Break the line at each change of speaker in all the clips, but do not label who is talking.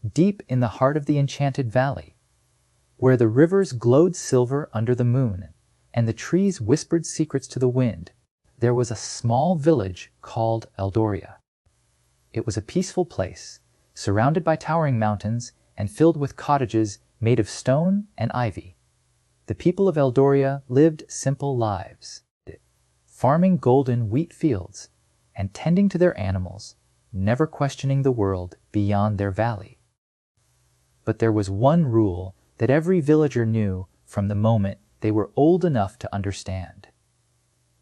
deep in the heart of the enchanted valley, where the rivers glowed silver under the moon and the trees whispered secrets to the wind, there was a small village called Eldoria. It was a peaceful place, surrounded by towering mountains and filled with cottages made of stone and ivy. The people of Eldoria lived simple lives, farming golden wheat fields and tending to their animals, never questioning the world beyond their valley. But there was one rule that every villager knew from the moment they were old enough to understand.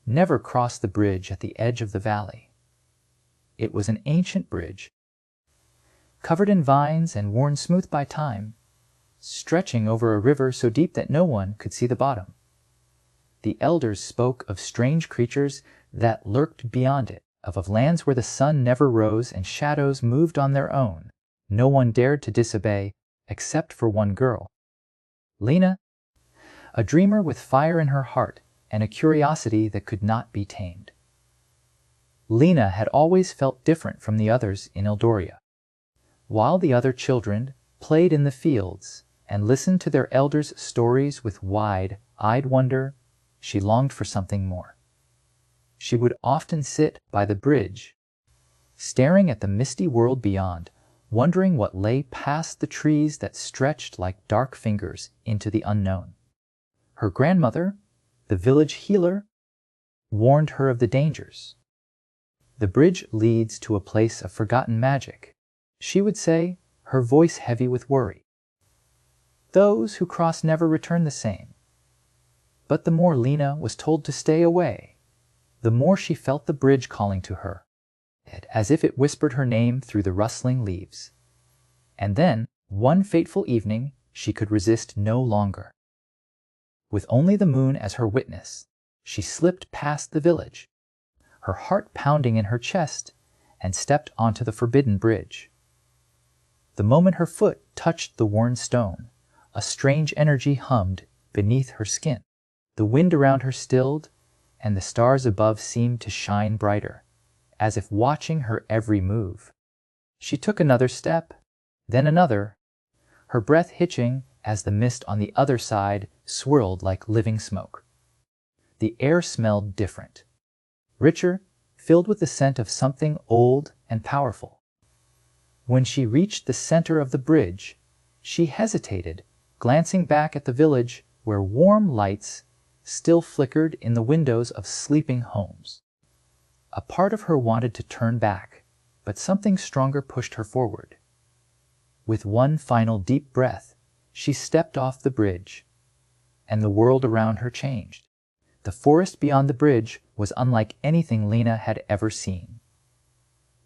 Never cross the bridge at the edge of the valley. It was an ancient bridge, covered in vines and worn smooth by time, stretching over a river so deep that no one could see the bottom. The elders spoke of strange creatures that lurked beyond it, of lands where the sun never rose and shadows moved on their own. No one dared to disobey, except for one girl, Lena, a dreamer with fire in her heart and a curiosity that could not be tamed. Lena had always felt different from the others in Eldoria. While the other children played in the fields and listened to their elders' stories with wide-eyed wonder, she longed for something more. She would often sit by the bridge, staring at the misty world beyond, wondering what lay past the trees that stretched like dark fingers into the unknown. Her grandmother, the village healer, warned her of the dangers. The bridge leads to a place of forgotten magic, she would say, her voice heavy with worry. Those who cross never return the same. But the more Lena was told to stay away, the more she felt the bridge calling to her, as if it whispered her name through the rustling leaves. And then, one fateful evening, she could resist no longer. With only the moon as her witness, she slipped past the village, her heart pounding in her chest, and stepped onto the forbidden bridge. The moment her foot touched the worn stone, a strange energy hummed beneath her skin. The wind around her stilled, and the stars above seemed to shine brighter, as if watching her every move. She took another step, then another, her breath hitching as the mist on the other side swirled like living smoke. The air smelled different, richer, filled with the scent of something old and powerful. When she reached the center of the bridge, she hesitated, glancing back at the village where warm lights still flickered in the windows of sleeping homes. A part of her wanted to turn back, but something stronger pushed her forward. With one final deep breath, she stepped off the bridge, and the world around her changed. The forest beyond the bridge was unlike anything Lena had ever seen.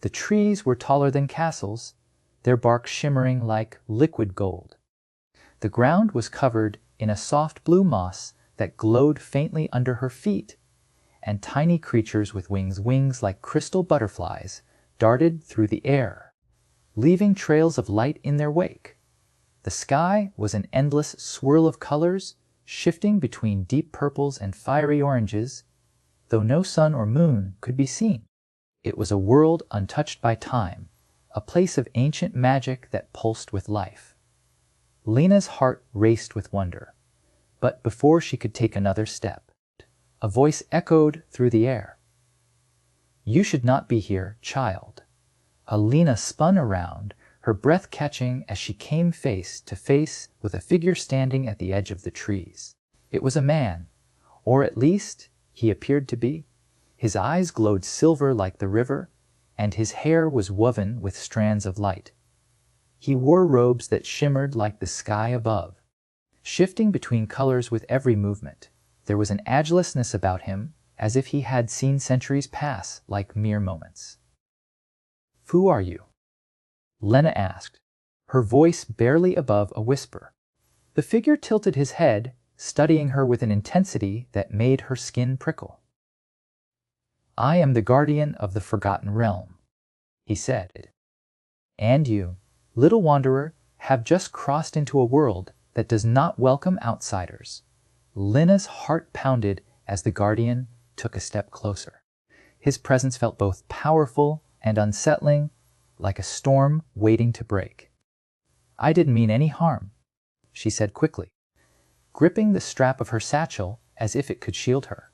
The trees were taller than castles, their bark shimmering like liquid gold. The ground was covered in a soft blue moss that glowed faintly under her feet, and tiny creatures with wings like crystal butterflies darted through the air, leaving trails of light in their wake. The sky was an endless swirl of colors, shifting between deep purples and fiery oranges, though no sun or moon could be seen. It was a world untouched by time, a place of ancient magic that pulsed with life. Lena's heart raced with wonder, but before she could take another step, a voice echoed through the air. "You should not be here, child." Lena spun around, her breath catching as she came face to face with a figure standing at the edge of the trees. It was a man, or at least he appeared to be. His eyes glowed silver like the river, and his hair was woven with strands of light. He wore robes that shimmered like the sky above, shifting between colors with every movement. There was an agelessness about him, as if he had seen centuries pass like mere moments. "Who are you?" Lena asked, her voice barely above a whisper. The figure tilted his head, studying her with an intensity that made her skin prickle. "I am the guardian of the Forgotten Realm," he said. "And you, little wanderer, have just crossed into a world that does not welcome outsiders." Lena's heart pounded as the guardian took a step closer. His presence felt both powerful and unsettling, like a storm waiting to break. I didn't mean any harm, she said quickly, gripping the strap of her satchel as if it could shield her.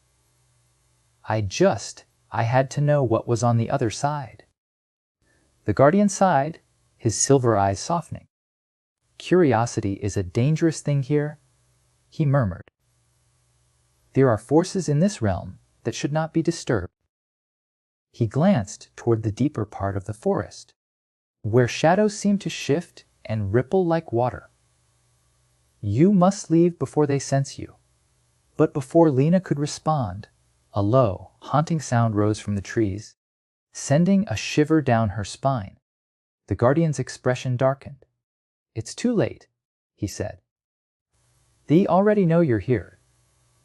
I had to know what was on the other side. The guardian sighed, his silver eyes softening. Curiosity is a dangerous thing here, he murmured. There are forces in this realm that should not be disturbed. He glanced toward the deeper part of the forest, where shadows seemed to shift and ripple like water. You must leave before they sense you. But before Lena could respond, a low, haunting sound rose from the trees, sending a shiver down her spine. The guardian's expression darkened. It's too late, he said. They already know you're here.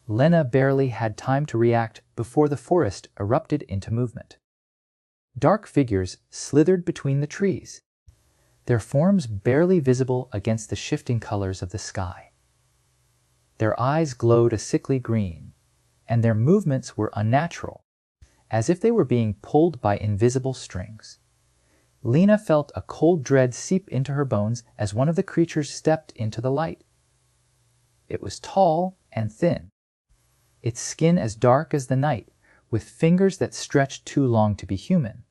Lena barely had time to react before the forest erupted into movement. Dark figures slithered between the trees, their forms barely visible against the shifting colors of the sky. Their eyes glowed a sickly green, and their movements were unnatural, as if they were being pulled by invisible strings. Lena felt a cold dread seep into her bones as one of the creatures stepped into the light. It was tall and thin, its skin as dark as the night, with fingers that stretched too long to be human.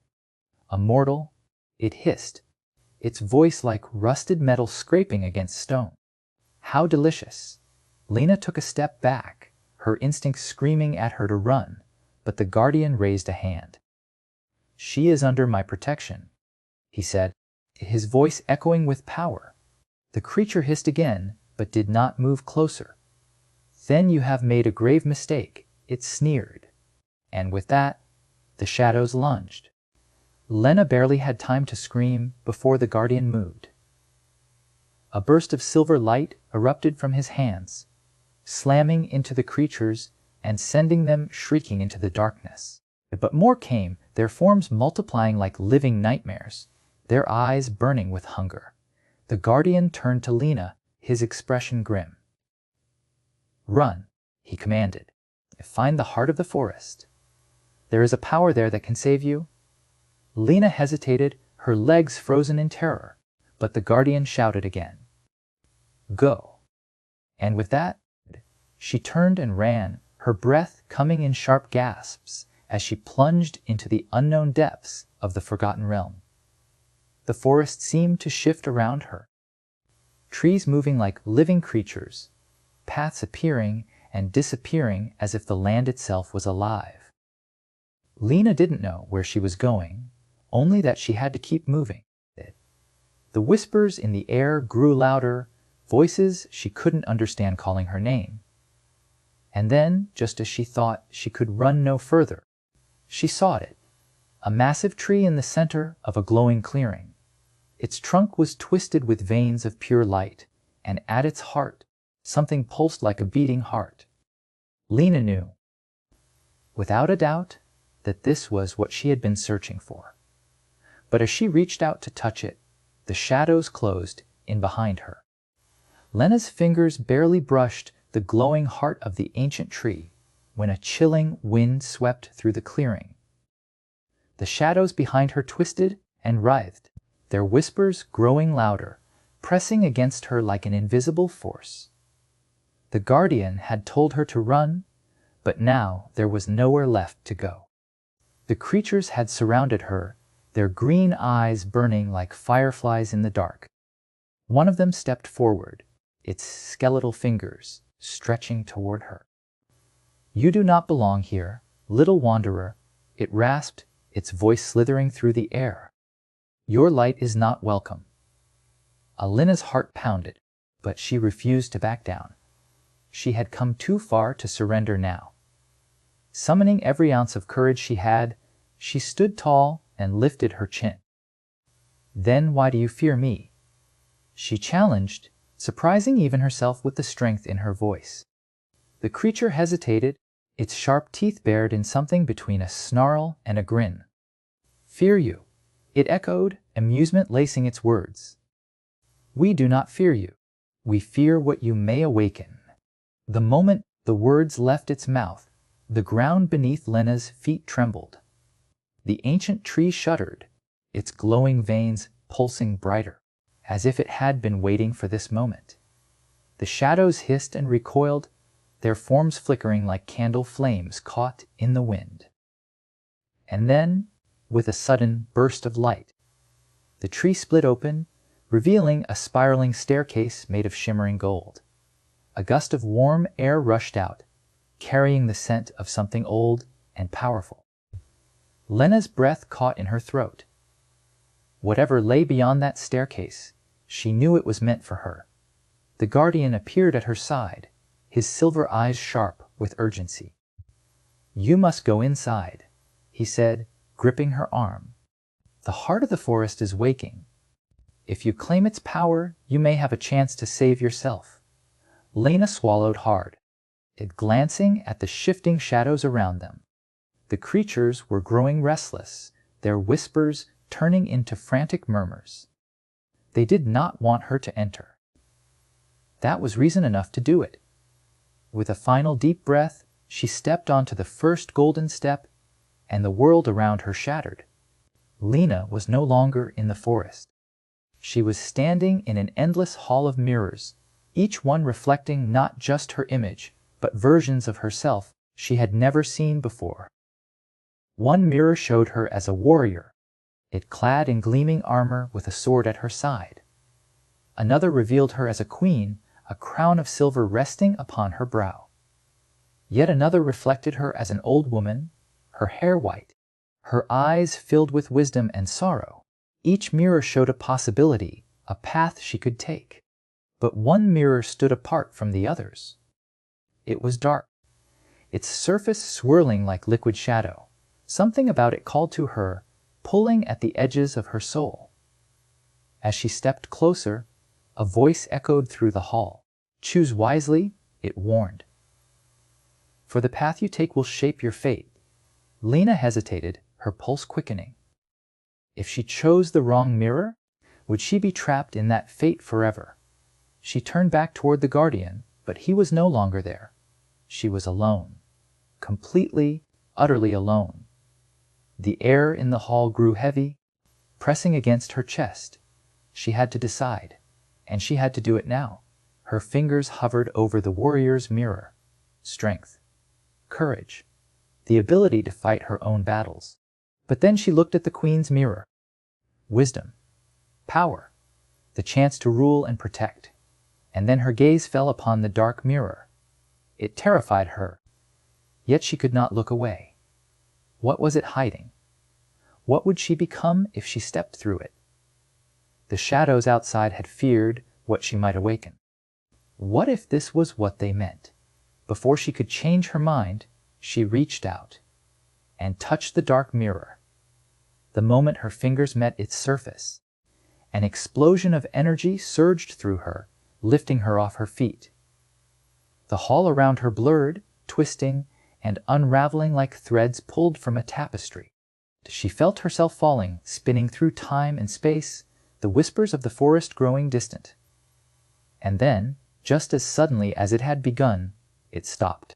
A mortal, it hissed, its voice like rusted metal scraping against stone. How delicious! Lena took a step back, her instincts screaming at her to run, but the guardian raised a hand. She is under my protection, he said, his voice echoing with power. The creature hissed again, but did not move closer. Then you have made a grave mistake, it sneered. And with that, the shadows lunged. Lena barely had time to scream before the guardian moved. A burst of silver light erupted from his hands, slamming into the creatures and sending them shrieking into the darkness. But more came, their forms multiplying like living nightmares, their eyes burning with hunger. The guardian turned to Lena, his expression grim. Run, he commanded. Find the heart of the forest. There is a power there that can save you. Lena hesitated, her legs frozen in terror, but the guardian shouted again. Go. And with that, she turned and ran, her breath coming in sharp gasps as she plunged into the unknown depths of the forgotten realm. The forest seemed to shift around her, trees moving like living creatures, paths appearing and disappearing as if the land itself was alive. Lena didn't know where she was going, only that she had to keep moving. The whispers in the air grew louder, voices she couldn't understand calling her name. And then, just as she thought she could run no further, she saw it, a massive tree in the center of a glowing clearing. Its trunk was twisted with veins of pure light, and at its heart, something pulsed like a beating heart. Lena knew, without a doubt, that this was what she had been searching for. But as she reached out to touch it, the shadows closed in behind her. Lena's fingers barely brushed the glowing heart of the ancient tree when a chilling wind swept through the clearing. The shadows behind her twisted and writhed, their whispers growing louder, pressing against her like an invisible force. The guardian had told her to run, but now there was nowhere left to go. The creatures had surrounded her, their green eyes burning like fireflies in the dark. One of them stepped forward, its skeletal fingers stretching toward her. You do not belong here, little wanderer, it rasped, its voice slithering through the air. Your light is not welcome. Lena's heart pounded, but she refused to back down. She had come too far to surrender now. Summoning every ounce of courage she had, she stood tall and lifted her chin. Then why do you fear me? She challenged, surprising even herself with the strength in her voice. The creature hesitated, its sharp teeth bared in something between a snarl and a grin. Fear you, it echoed, amusement lacing its words. We do not fear you. We fear what you may awaken. The moment the words left its mouth, the ground beneath Lena's feet trembled. The ancient tree shuddered, its glowing veins pulsing brighter. as if it had been waiting for this moment. The shadows hissed and recoiled, their forms flickering like candle flames caught in the wind. And then, with a sudden burst of light, the tree split open, revealing a spiraling staircase made of shimmering gold. A gust of warm air rushed out, carrying the scent of something old and powerful. Lena's breath caught in her throat. Whatever lay beyond that staircase, she knew it was meant for her. The guardian appeared at her side, his silver eyes sharp with urgency. "You must go inside," he said, gripping her arm. "The heart of the forest is waking. If you claim its power, you may have a chance to save yourself." Lena swallowed hard, glancing at the shifting shadows around them. The creatures were growing restless, their whispers turning into frantic murmurs. They did not want her to enter. That was reason enough to do it. With a final deep breath, she stepped onto the first golden step, and the world around her shattered. Lena was no longer in the forest. She was standing in an endless hall of mirrors, each one reflecting not just her image, but versions of herself she had never seen before. One mirror showed her as a warrior, it clad in gleaming armor with a sword at her side. Another revealed her as a queen, a crown of silver resting upon her brow. Yet another reflected her as an old woman, her hair white, her eyes filled with wisdom and sorrow. Each mirror showed a possibility, a path she could take. But one mirror stood apart from the others. It was dark, its surface swirling like liquid shadow. Something about it called to her, pulling at the edges of her soul. As she stepped closer, a voice echoed through the hall. "Choose wisely," it warned. "For the path you take will shape your fate." Lena hesitated, her pulse quickening. If she chose the wrong mirror, would she be trapped in that fate forever? She turned back toward the guardian, but he was no longer there. She was alone, completely, utterly alone. The air in the hall grew heavy, pressing against her chest. She had to decide, and she had to do it now. Her fingers hovered over the warrior's mirror. Strength, courage, the ability to fight her own battles. But then she looked at the queen's mirror. Wisdom, power, the chance to rule and protect. And then her gaze fell upon the dark mirror. It terrified her, yet she could not look away. What was it hiding? What would she become if she stepped through it? The shadows outside had feared what she might awaken. What if this was what they meant? Before she could change her mind, she reached out and touched the dark mirror. The moment her fingers met its surface, an explosion of energy surged through her, lifting her off her feet. The hall around her blurred, twisting, and unraveling like threads pulled from a tapestry. She felt herself falling, spinning through time and space, the whispers of the forest growing distant. And then, just as suddenly as it had begun, it stopped.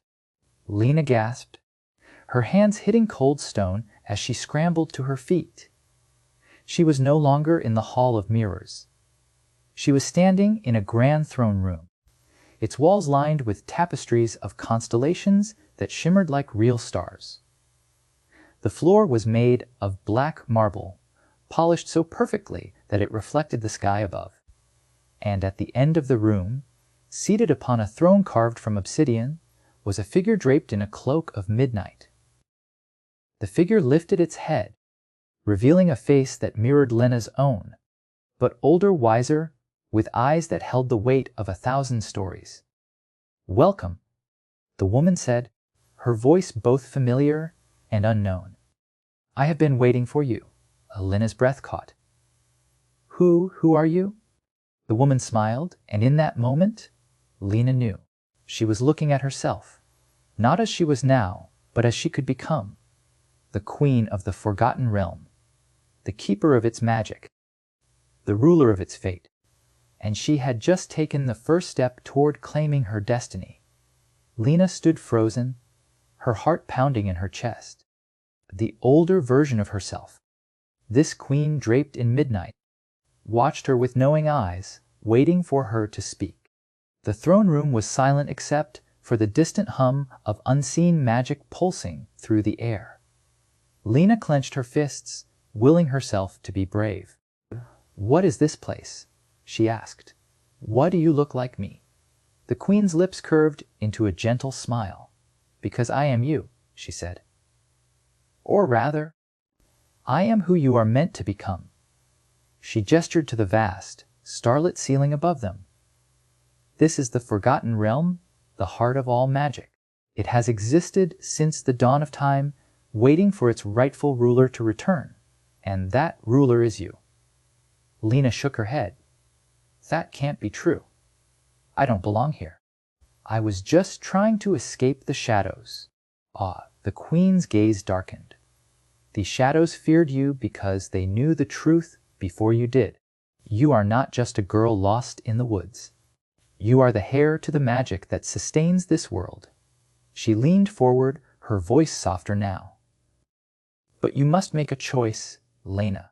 Lena gasped, her hands hitting cold stone as she scrambled to her feet. She was no longer in the hall of mirrors. She was standing in a grand throne room, its walls lined with tapestries of constellations that shimmered like real stars. The floor was made of black marble, polished so perfectly that it reflected the sky above. And at the end of the room, seated upon a throne carved from obsidian, was a figure draped in a cloak of midnight. The figure lifted its head, revealing a face that mirrored Lena's own, but older, wiser, with eyes that held the weight of 1,000 stories. "Welcome," the woman said, her voice both familiar and unknown. "I have been waiting for you." Lena's breath caught. Who are you?" The woman smiled, and in that moment, Lena knew. She was looking at herself, not as she was now, but as she could become. The queen of the forgotten realm, the keeper of its magic, the ruler of its fate. And she had just taken the first step toward claiming her destiny. Lena stood frozen, her heart pounding in her chest. The older version of herself, this queen draped in midnight, watched her with knowing eyes, waiting for her to speak. The throne room was silent except for the distant hum of unseen magic pulsing through the air. Lena clenched her fists, willing herself to be brave. "What is this place?" she asked. "Why do you look like me?" The queen's lips curved into a gentle smile. "Because I am you," she said. "Or rather, I am who you are meant to become." She gestured to the vast, starlit ceiling above them. "This is the Forgotten Realm, the heart of all magic. It has existed since the dawn of time, waiting for its rightful ruler to return, and that ruler is you." Lena shook her head. "That can't be true. I don't belong here. I was just trying to escape the shadows." The queen's gaze darkened. "The shadows feared you because they knew the truth before you did. You are not just a girl lost in the woods. You are the heir to the magic that sustains this world." She leaned forward, her voice softer now. "But you must make a choice, Lena.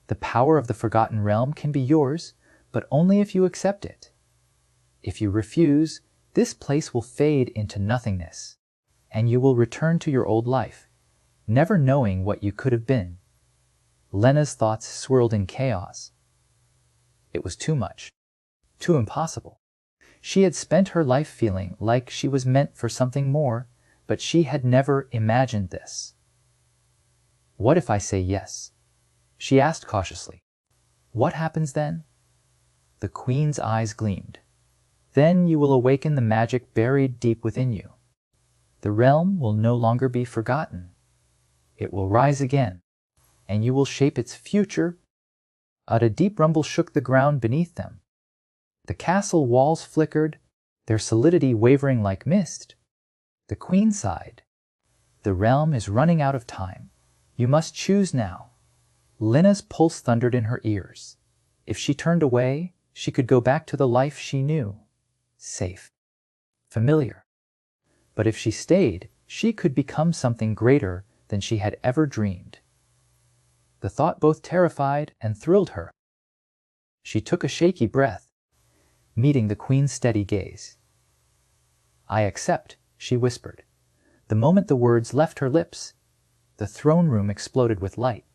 The power of the Forgotten Realm can be yours, but only if you accept it. If you refuse, this place will fade into nothingness, and you will return to your old life, never knowing what you could have been." Lena's thoughts swirled in chaos. It was too much, too impossible. She had spent her life feeling like she was meant for something more, but she had never imagined this. "What if I say yes?" she asked cautiously. "What happens then?" The queen's eyes gleamed. "Then you will awaken the magic buried deep within you. The realm will no longer be forgotten. It will rise again, and you will shape its future." A deep rumble shook the ground beneath them. The castle walls flickered, their solidity wavering like mist. The queen sighed. "The realm is running out of time. You must choose now." Lena's pulse thundered in her ears. If she turned away, she could go back to the life she knew. Safe. Familiar. But if she stayed, she could become something greater than she had ever dreamed. The thought both terrified and thrilled her. She took a shaky breath, meeting the queen's steady gaze. "I accept," she whispered. The moment the words left her lips, the throne room exploded with light.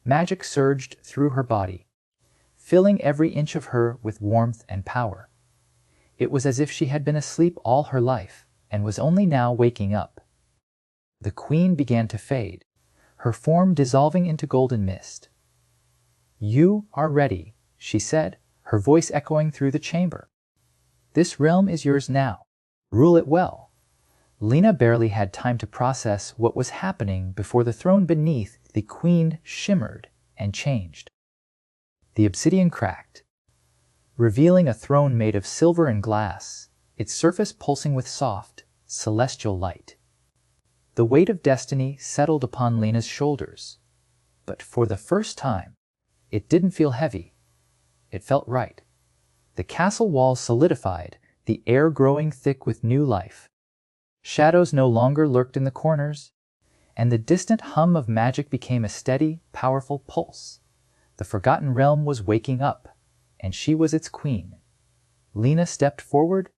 Magic surged through her body, filling every inch of her with warmth and power. It was as if she had been asleep all her life and was only now waking up. The queen began to fade, her form dissolving into golden mist. "You are ready," she said, her voice echoing through the chamber. "This realm is yours now. Rule it well." Lena barely had time to process what was happening before the throne beneath the queen shimmered and changed. The obsidian cracked, revealing a throne made of silver and glass, its surface pulsing with soft, celestial light. The weight of destiny settled upon Lena's shoulders, but for the first time, it didn't feel heavy. It felt right. The castle walls solidified, the air growing thick with new life. Shadows no longer lurked in the corners, and the distant hum of magic became a steady, powerful pulse. The Forgotten Realm was waking up, and she was its queen. Lena stepped forward,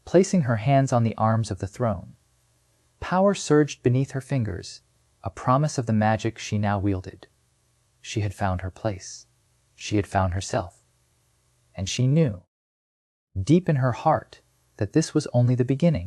placing her hands on the arms of the throne. Power surged beneath her fingers, a promise of the magic she now wielded. She had found her place. She had found herself. And she knew, deep in her heart, that this was only the beginning.